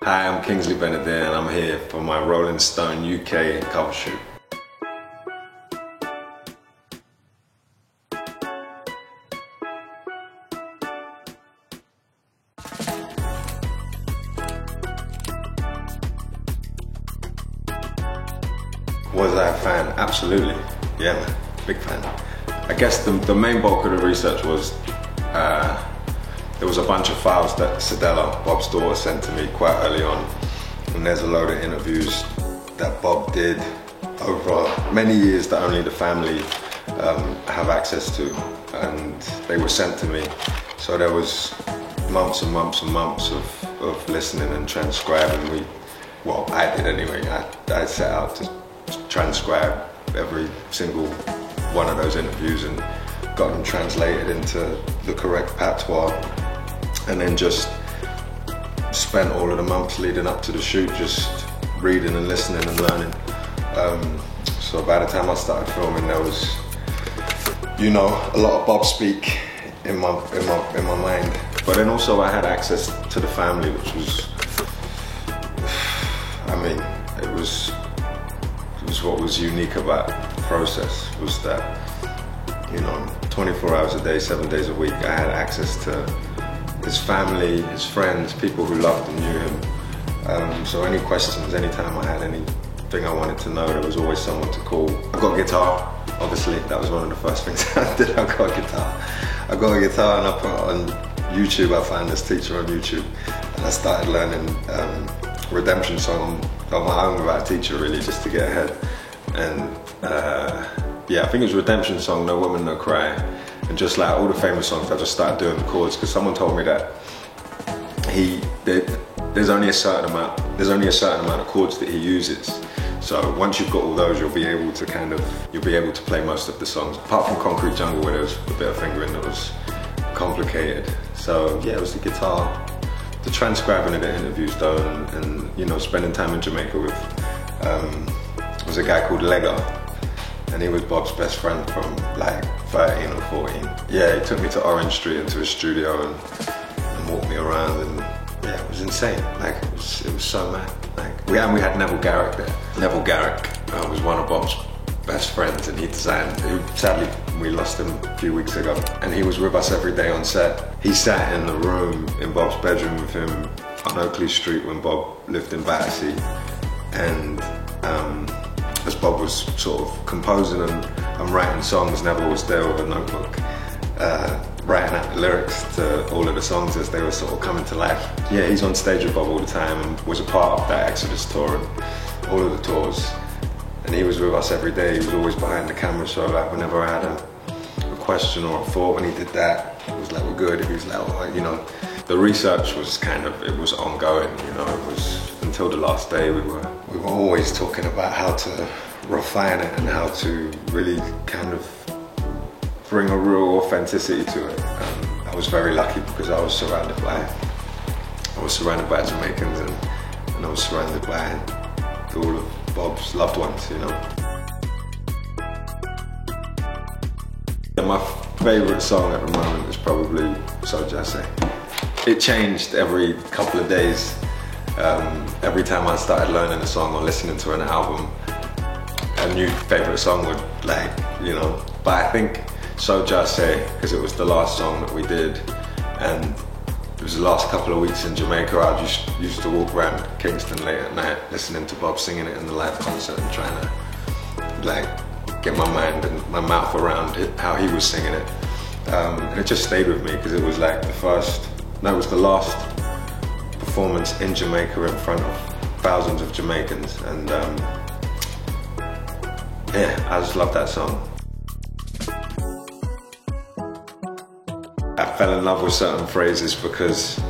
Hi, I'm Kingsley Ben-Adir and I'm here for my Rolling Stone UK cover shoot. Was I a fan? Absolutely. Yeah, man. Big fan. I guess the main bulk of the research was there was a bunch of files that Cedella, Bob's daughter, sent to me quite early on. And there's a load of interviews that Bob did over many years that only the family have access to. And they were sent to me. So there was months and months and months of listening and transcribing. Well, I did anyway. I set out to transcribe every single one of those interviews and got them translated into the correct patois, and then just spent all of the months leading up to the shoot just reading and listening and learning. So by the time I started filming, there was, you know, a lot of Bob speak in my mind. But then also I had access to the family, which was, I mean, it was what was unique about the process, was that, you know, 24 hours a day, 7 days a week, I had access to his family, his friends, people who loved and knew him. So any questions, anytime I had anything I wanted to know, there was always someone to call. I got a guitar, obviously, that was one of the first things I did. I got a guitar. I got a guitar and I put it on YouTube. I found this teacher on YouTube and I started learning Redemption Song on my own without a teacher, really, just to get ahead. And yeah, I think it was Redemption Song, No Woman, No Cry, and just like all the famous songs, I just started doing the chords because someone told me that there's only a certain amount of chords that he uses. So once you've got all those, you'll be able to play most of the songs, apart from Concrete Jungle, where there was a bit of fingering that was complicated. So yeah, it was the guitar, the transcribing of the interviews though, and you know, spending time in Jamaica with was a guy called Lega, and he was Bob's best friend from like 13 or 14. Yeah, he took me to Orange Street into his studio and walked me around, and yeah, it was insane. Like it was so mad. Like we had Neville Garrick there. Neville Garrick was one of Bob's best friends, and sadly we lost him a few weeks ago, and he was with us every day on set. He sat in the room in Bob's bedroom with him on Oakley Street when Bob lived in Battersea, and as Bob was sort of composing and writing songs, Neville was there with a notebook writing out the lyrics to all of the songs as they were sort of coming to life. Yeah, he's on stage with Bob all the time and was a part of that Exodus tour and all of the tours. And he was with us every day. He was always behind the camera, so like whenever I had a question or a thought, when he did that, it was like, we're good. If he was like, oh, you know, the research was it was ongoing, you know, it was until the last day. We were always talking about how to refine it and how to really kind of bring a real authenticity to it. I was very lucky because I was surrounded by Jamaicans and I was surrounded by all of Bob's loved ones, you know. My favourite song at the moment is probably So Jassé. It changed every couple of days. Every time I started learning a song or listening to an album, a new favourite song would, like, you know. But I think So Jassé, because it was the last song that we did, and it was the last couple of weeks in Jamaica. I just used to walk around Kingston late at night listening to Bob singing it in the live concert and trying to like get my mind and my mouth around how he was singing it. And it just stayed with me because it was like it was the last performance in Jamaica in front of thousands of Jamaicans, and yeah, I just love that song. I fell in love with certain phrases because,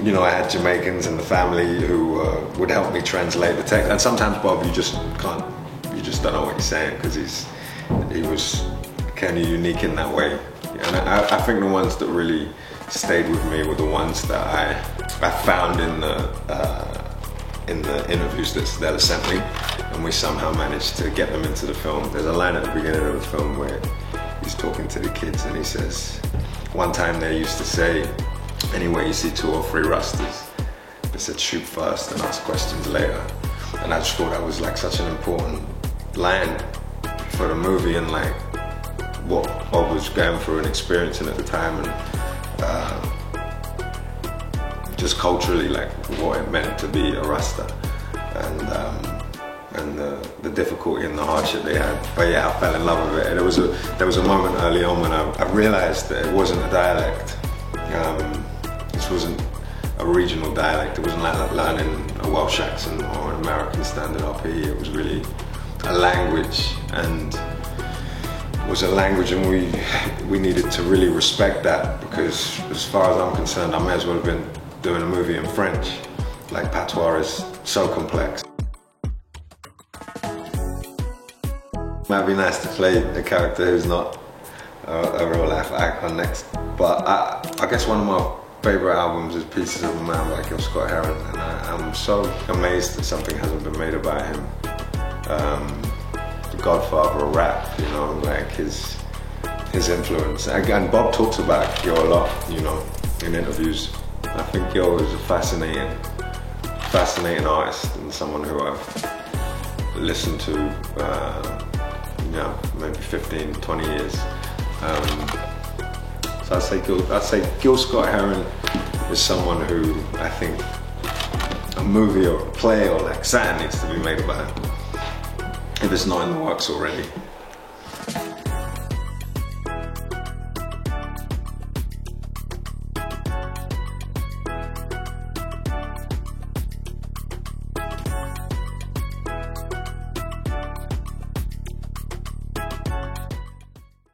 you know, I had Jamaicans in the family who would help me translate the text. And sometimes Bob, you just don't know what he's saying because he was kind of unique in that way. And I think the ones that really stayed with me were the ones that I found in the interviews that Cedella sent me, and we somehow managed to get them into the film. There's a line at the beginning of the film where he's talking to the kids and he says, one time they used to say, anywhere you see 2 or 3 Rastas, They said shoot first and ask questions later. And I just thought that was like such an important line for the movie and like what Bob was going through and experiencing at the time, and just culturally like what it meant to be a Rasta, and the difficulty and the hardship they had. But yeah, I fell in love with it. And there was a moment early on when I realized that it wasn't a dialect. This wasn't a regional dialect. It wasn't like learning a Welsh accent or an American standard RP. It was really a language, and it was a language, and we needed to really respect that, because as far as I'm concerned, I may as well have been doing a movie in French. Like, patois is so complex. Might be nice to play a character who's not a real life icon next, but I guess one of my favourite albums is Pieces of a Man by Gil Scott-Heron, and I'm so amazed that something hasn't been made about him. The godfather of rap, you know, like his influence. And Bob talks about Gil a lot, you know, in interviews. I think Gil is a fascinating artist, and someone who I've listened to, you know, maybe 15, 20 years. So I'd say Gil Scott-Heron is someone who I think a movie or a play or like something needs to be made about him, if it's not in the works already.